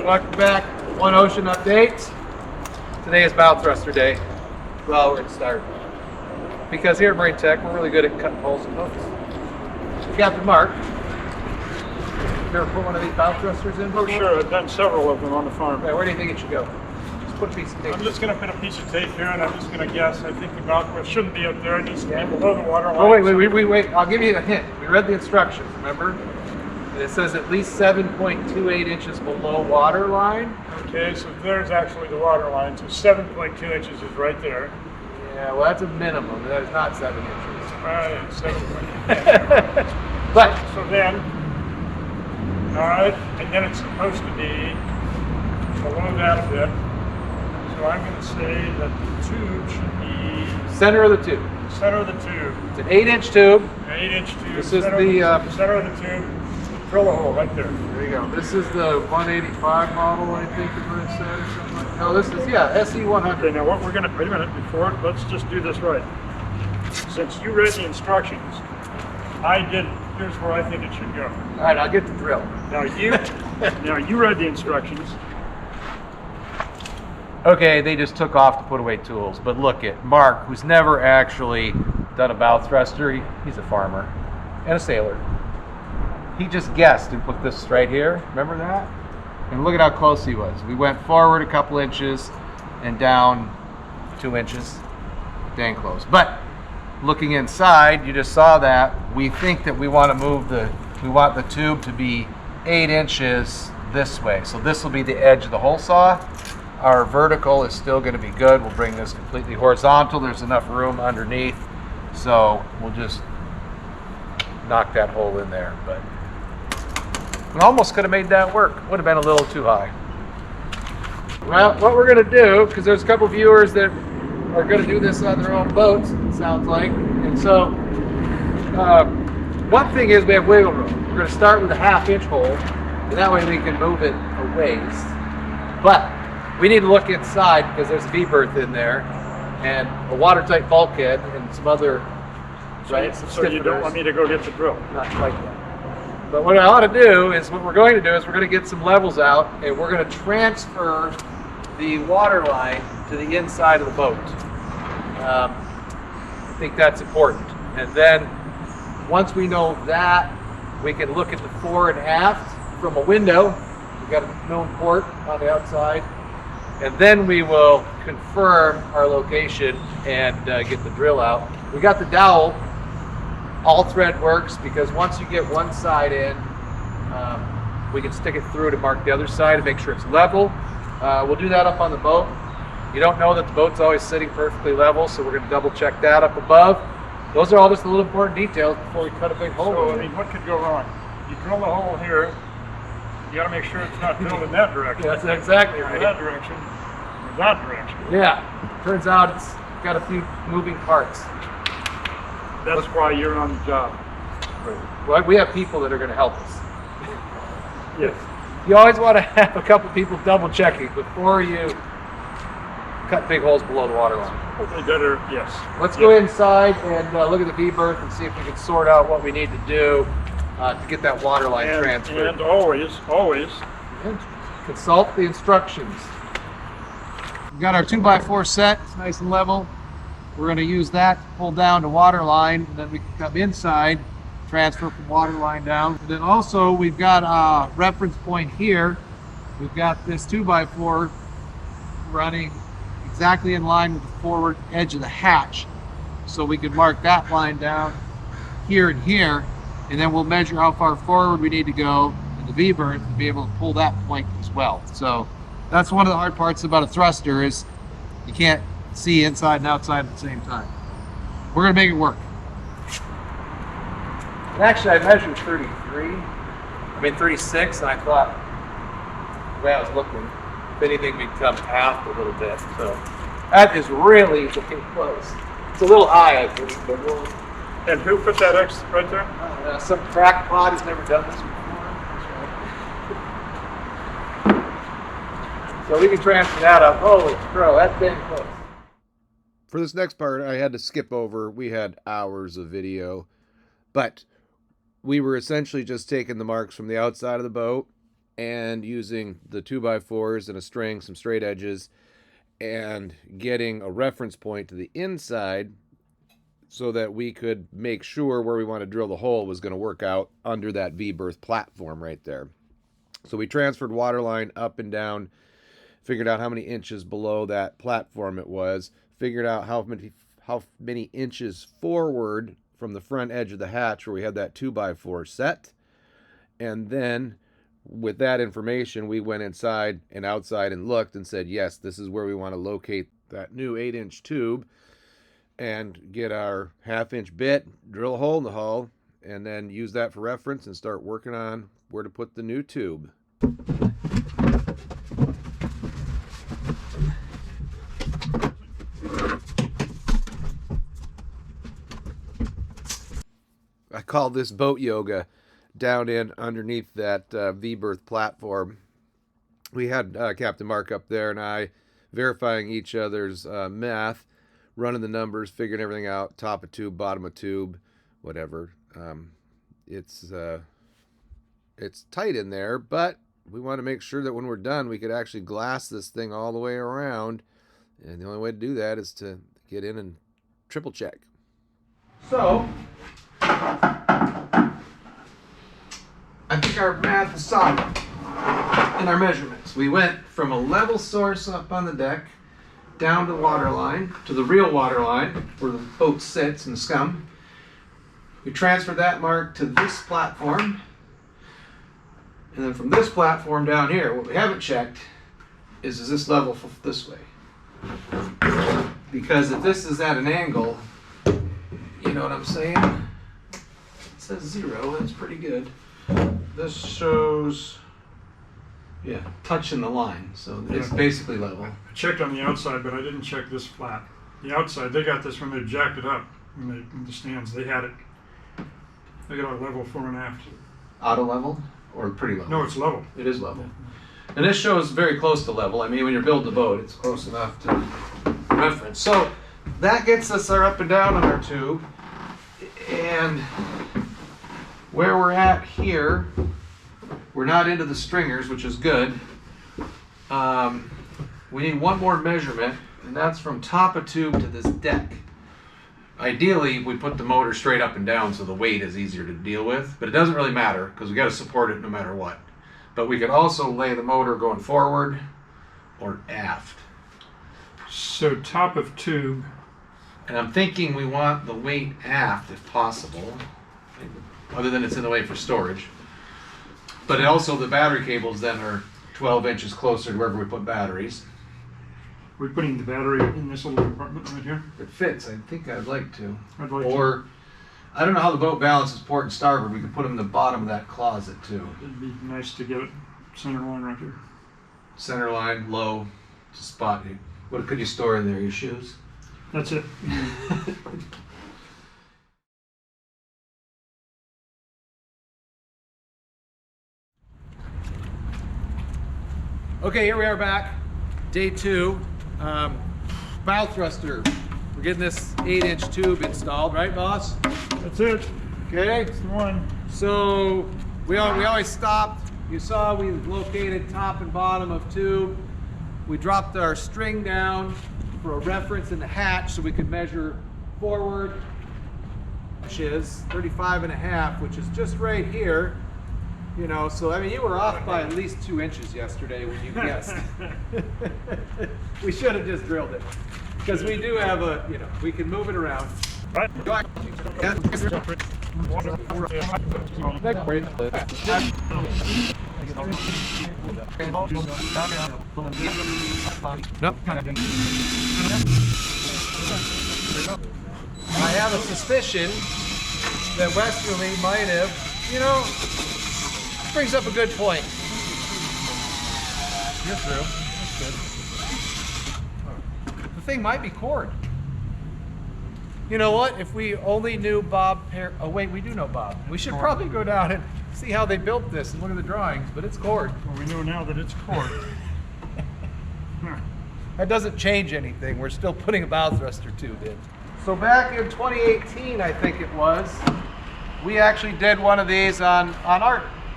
Welcome back. One Ocean Update. Today is BowThruster Day. Well, we're going to start. Because here at Marine Tech, we're really good at cutting holes in boats. We got the mark. You ever put one of these BowThrusters in? Oh, sure. I've done several of them on the farm. Okay, where do you think it should go? Just put a piece of tape. I'm just going to put a piece of tape here, and I'm just going to guess. I think the BowThruster shouldn't be up there. It needs to be below the water line. Oh, wait. I'll give you a hint. We read the instructions, remember? And it says at least 7.28 inches below water line. Okay, so there's actually the water line. So 7.2 inches is right there. Yeah, well, that's a minimum. That is not 7 inches. Right, 7.2. But so then, all right, and then it's supposed to be below that a bit. So I'm going to say that the tube should be center of the tube. Center of the tube. It's an 8-inch tube. An 8-inch tube. This is the center of the tube. Drill a hole right there. There you go. This is the 185 model, I think is what it said, or something like that. No, this is, yeah, SE100. Okay, now what we're going to, wait a minute, let's just do this right. Since you read the instructions, here's where I think it should go. All right, I'll get the drill. Now you read the instructions. Okay, they just took off to put away tools, but look at Mark, who's never actually done a BowThruster. He's a farmer and a sailor. He just guessed and put this right here. Remember that? And look at how close he was. We went forward a couple inches and down 2 inches. Dang close. But looking inside, you just saw that. We think that we want the tube to be 8 inches this way. So this will be the edge of the hole saw. Our vertical is still going to be good. We'll bring this completely horizontal. There's enough room underneath. So we'll just knock that hole in there. But we almost could have made that work. Would have been a little too high. Well, what we're going to do, because there's a couple viewers that are going to do this on their own boats, it sounds like. And so, one thing is we have wiggle room. We're going to start with a 1/2-inch hole, and that way we can move it a ways. But we need to look inside because there's a V-berth in there, and a watertight bulkhead, and some other, right? Some So you don't want me to go get the drill? Not quite yet. But what I ought to do is, what we're going to do is we're going to get some levels out, and we're going to transfer the water line to the inside of the boat. I think that's important. And then once we know that, we can look at the fore and aft from a window. We've got a known port on the outside. And then we will confirm our location and get the drill out. We got the dowel. All thread works because once you get one side in, we can stick it through to mark the other side and make sure it's level. We'll do that up on the boat. You don't know that the boat's always sitting perfectly level, so we're going to double check that up above. Those are all just the little important details before we cut a big hole. So, I mean, what could go wrong? You drill the hole here, you got to make sure it's not drilled in that direction. That's exactly right. Or that direction, or that direction. Yeah, turns out it's got a few moving parts. That's why you're on the job. Well, we have people that are going to help us. Yes. You always want to have a couple people double checking before you cut big holes below the water line. They better, yes. Let's go inside and look at the V-berth and see if we can sort out what we need to do to get that water line transferred. And always consult the instructions. We've got our 2x4 set. It's nice and level. We're going to use that to pull down to water line, and then we can come inside, transfer from water line down. And then also we've got a reference point here. We've got this 2x4 running exactly in line with the forward edge of the hatch. So we can mark that line down here and here, and then we'll measure how far forward we need to go in the V-berth to be able to pull that point as well. So that's one of the hard parts about a thruster is you can't see inside and outside at the same time. We're going to make it work. And actually, I measured 36, and I thought, the way I was looking, if anything, we'd come aft a little bit. So that is really looking close. It's a little high, I think, but we'll... And who put that X right there? Some crackpot has never done this before. So we can transfer that up. Holy crow, that's dang close. For this next part, I had to skip over. We had hours of video, but we were essentially just taking the marks from the outside of the boat and using the 2x4s and a string, some straight edges, and getting a reference point to the inside so that we could make sure where we want to drill the hole was going to work out under that V-berth platform right there. So we transferred water line up and down, figured out how many inches below that platform it was, figured out how many inches forward from the front edge of the hatch where we had that 2x4 set. And then with that information, we went inside and outside and looked and said, yes, this is where we want to locate that new 8-inch tube and get our 1/2-inch bit, drill a hole in the hull, and then use that for reference and start working on where to put the new tube. I call this boat yoga down in underneath that V-berth platform. We had Captain Mark up there and I verifying each other's math, running the numbers, figuring everything out, top of tube, bottom of tube, whatever. It's tight in there, but we want to make sure that when we're done, we could actually glass this thing all the way around. And the only way to do that is to get in and triple check. So, I think our math is solid in our measurements. We went from a level source up on the deck down to the water line, to the real water line where the boat sits in the scum. We transferred that mark to this platform. And then from this platform down here, what we haven't checked is this level this way? Because if this is at an angle, you know what I'm saying? It says 0, that's pretty good. This shows, yeah, touching the line, so it's basically level. I checked on the outside, but I didn't check this flat. The outside, they got this when they jacked it up, in the stands, they had it. They got a level 4 and aft. Auto level or pretty level? No, it's level. It is level. And this shows very close to level. I mean, when you're building the boat, it's close enough to reference. So that gets us our up and down on our tube. And where we're at here, we're not into the stringers, which is good. We need one more measurement, and that's from top of tube to this deck. Ideally, we put the motor straight up and down so the weight is easier to deal with, but it doesn't really matter because we got to support it no matter what. But we could also lay the motor going forward or aft. So top of tube. And I'm thinking we want the weight aft if possible, other than it's in the way for storage. But it also, the battery cables then are 12 inches closer to wherever we put batteries. We're putting the battery in this little compartment right here. It fits. I think I'd like to. I'd like or, I don't know how the boat balances port and starboard. We could put them in the bottom of that closet too. It'd be nice to get it center line right here. Center line, low, spot. What could you store in there? Your shoes? That's it. Okay, here we are back. Day 2. BowThruster. We're getting this 8-inch tube installed, right, boss? That's it. Okay. That's the one. So we always stopped. You saw we located top and bottom of tube. We dropped our string down for a reference in the hatch so we could measure forward, which is 35.5, which is just right here. You know, so I mean, you were off by at least 2 inches yesterday when you guessed. We should have just drilled it because we do have a, you know, we can move it around. Right. Nope. I have a suspicion that Westerly might have, you know, brings up a good point. You're through. That's good. The thing might be cord. You know what? If we only knew Bob oh wait, we do know Bob. We should probably go down and see how they built this and look at the drawings, but it's cord. Well, we know now that it's cord. That doesn't change anything. We're still putting a BowThruster tube in. So back in 2018, I think it was, we actually did one of these on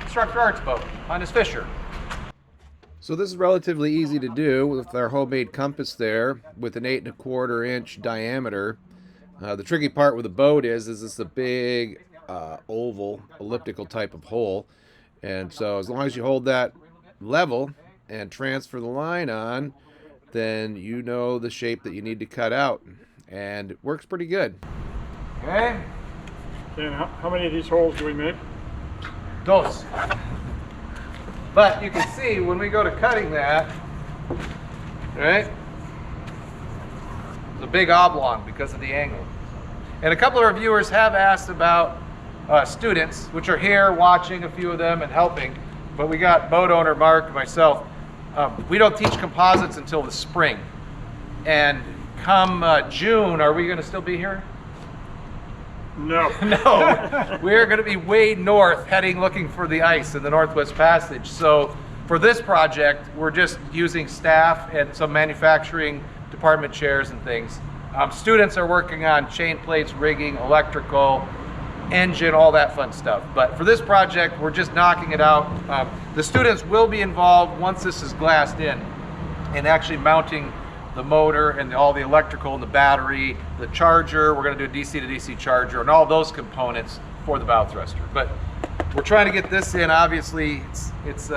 Instructor Art's boat, on his Fisher. So this is relatively easy to do with our homemade compass there with an 8¼ inch diameter. The tricky part with the boat is it's a big oval, elliptical type of hole. And so as long as you hold that level and transfer the line on, then you know the shape that you need to cut out. And it works pretty good. Okay. And how many of these holes do we make? Dos. But you can see when we go to cutting that, right? It's a big oblong because of the angle. And a couple of our viewers have asked about students, which are here watching, a few of them, and helping. But we got boat owner Mark and myself. We don't teach composites until the spring. And come June, are we going to still be here? No. No, we're going to be way north, looking for the ice in the Northwest Passage. So for this project, we're just using staff and some manufacturing department chairs and things. Students are working on chain plates, rigging, electrical, engine, all that fun stuff. But for this project, we're just knocking it out. The students will be involved once this is glassed in actually mounting the motor and all the electrical and the battery, the charger. We're going to do a DC to DC charger and all those components for the BowThruster. But we're trying to get this in. Obviously, it's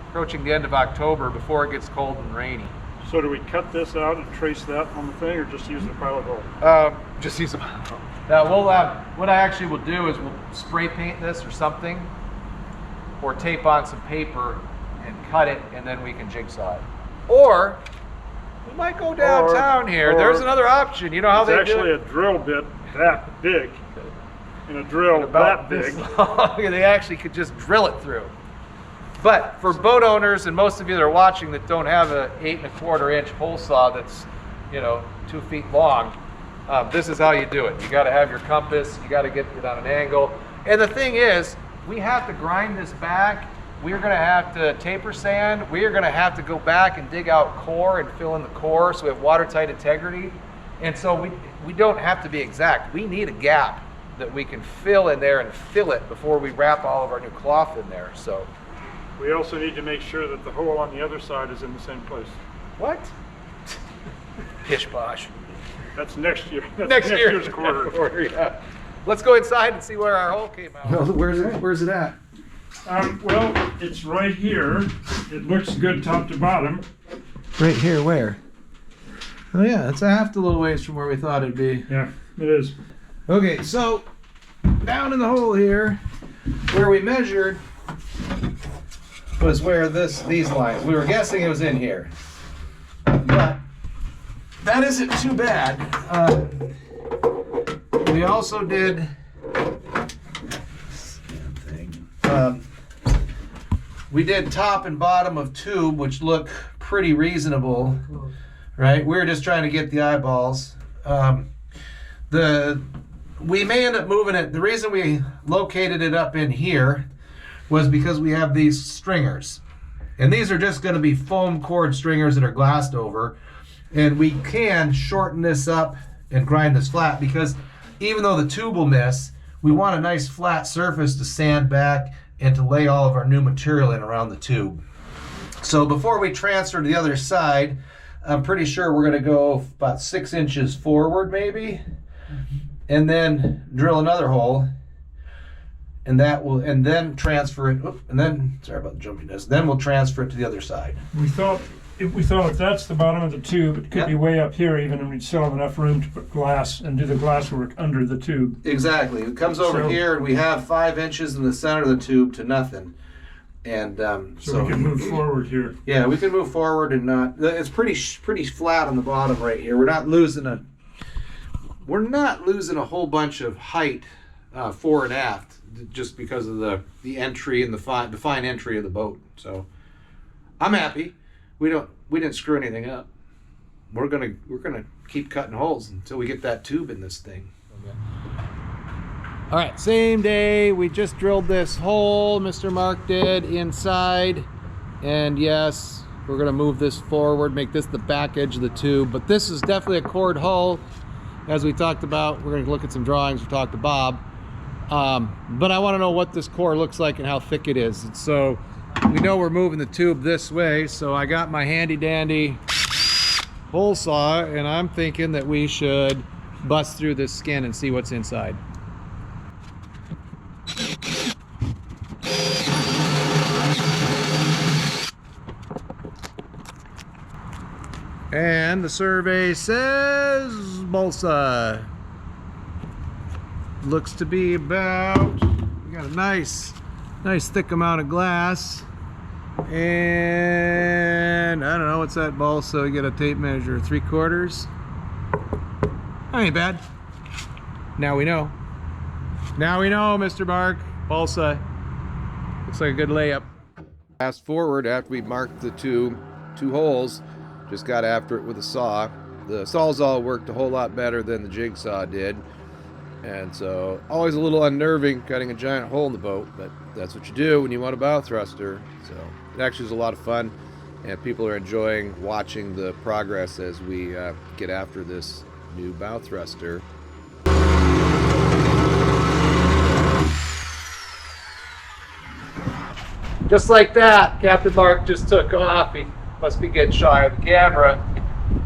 approaching the end of October before it gets cold and rainy. So do we cut this out and trace that on the thing, or just use the pilot hole? Just use a pilot hole. Now we'll what I actually will do is we'll spray paint this or something, or tape on some paper and cut it, and then we can jigsaw it. Or we might go downtown here. There's another option. You know how they do it? It's actually a drill bit that big and a drill about that this big. long. They actually could just drill it through. But for boat owners and most of you that are watching that don't have an 8¼ inch hole saw that's 2 feet long, this is how you do it. You got to have your compass. You got to get it on an angle. And the thing is, we have to grind this back. We're going to have to taper sand. We are going to have to go back and dig out core and fill in the core so we have watertight integrity. And so we don't have to be exact. We need a gap that we can fill in there and fill it before we wrap all of our new cloth in there. So we also need to make sure that the hole on the other side is in the same place. what? Pish posh. That's next year. That's Next year's quarter. Yeah. Let's go inside and see where our hole came out. Well, where's it at? Well, it's right here. It looks good top to bottom. Right here, where? Oh yeah, it's a half a little ways from where we thought it'd be. Yeah, it is. Okay, so down in the hole here, where we measured was where these lines. We were guessing it was in here, but that isn't too bad. We also did we did top and bottom of tube, which look pretty reasonable, right? We were just trying to get the eyeballs. We may end up moving it. The reason we located it up in here was because we have these stringers. And these are just going to be foam cord stringers that are glassed over. And we can shorten this up and grind this flat because even though the tube will miss, we want a nice flat surface to sand back and to lay all of our new material in around the tube. So before we transfer to the other side, I'm pretty sure we're going to go about 6 inches forward maybe, and then drill another hole, and then transfer it, and then, sorry about the jumpiness, then we'll transfer it to the other side. We thought if that's the bottom of the tube, it could be way up here even, and we'd still have enough room to put glass and do the glass work under the tube. Exactly. It comes over here, and we have 5 inches in the center of the tube to nothing. And so we can move forward here. Yeah, we can move forward and not. It's pretty flat on the bottom right here. We're not losing a whole bunch of height fore and aft just because of the entry and the fine entry of the boat. So I'm happy. We didn't screw anything up. We're gonna keep cutting holes until we get that tube in this thing. Okay. All right, same day, we just drilled this hole, Mr. Mark did, inside. And yes, we're gonna move this forward, make this the back edge of the tube. But this is definitely a cord hull, as we talked about. We're gonna look at some drawings, we talked to Bob. But I wanna know what this core looks like and how thick it is. And so we know we're moving the tube this way, so I got my handy dandy hole saw, and I'm thinking that we should bust through this skin and see what's inside. And the survey says balsa. Looks to be about, we got a nice thick amount of glass. And I don't know, what's that balsa? We get a tape measure, 3/4. That ain't bad. Now we know. Now we know, Mr. Mark. Balsa. Looks like a good layup. Fast forward, after we marked the two holes, just got after it with a saw. The Sawzall worked a whole lot better than the jigsaw did. And so, always a little unnerving cutting a giant hole in the boat, but that's what you do when you want a bow thruster. So, it actually was a lot of fun, and people are enjoying watching the progress as we get after this new bow thruster. Just like that, Captain Mark just took off. He must be getting shy of the camera.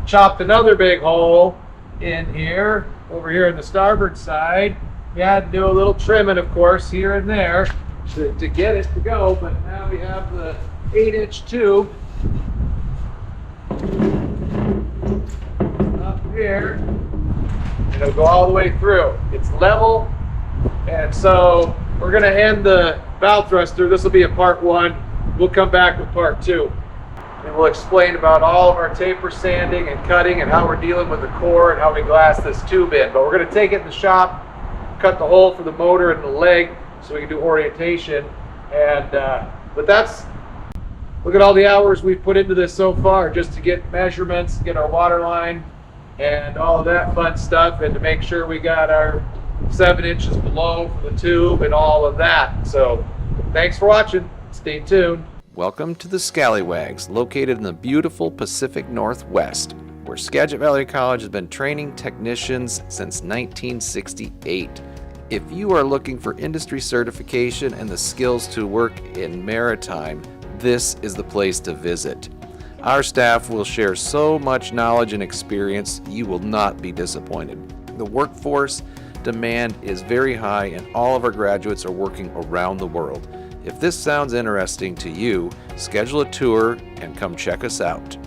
Chopped another big hole in here, over here on the starboard side. We had to do a little trimming, of course, here and there to get it to go, but now we have the 8-inch tube up here, and it'll go all the way through. It's level, and so we're going to end the bow thruster. This will be a part 1. We'll come back with part 2. And we'll explain about all of our taper sanding and cutting and how we're dealing with the core and how we glass this tube in. But we're going to take it in the shop, cut the hole for the motor and the leg so we can do orientation. And but that's, look at all the hours we've put into this so far just to get measurements, get our water line and all of that fun stuff, and to make sure we got our 7 inches below for the tube and all of that. So thanks for watching. Stay tuned. Welcome to the Scallywags, located in the beautiful Pacific Northwest, where Skagit Valley College has been training technicians since 1968. If you are looking for industry certification and the skills to work in maritime, this is the place to visit. Our staff will share so much knowledge and experience, you will not be disappointed. The workforce demand is very high, and all of our graduates are working around the world. If this sounds interesting to you, schedule a tour and come check us out.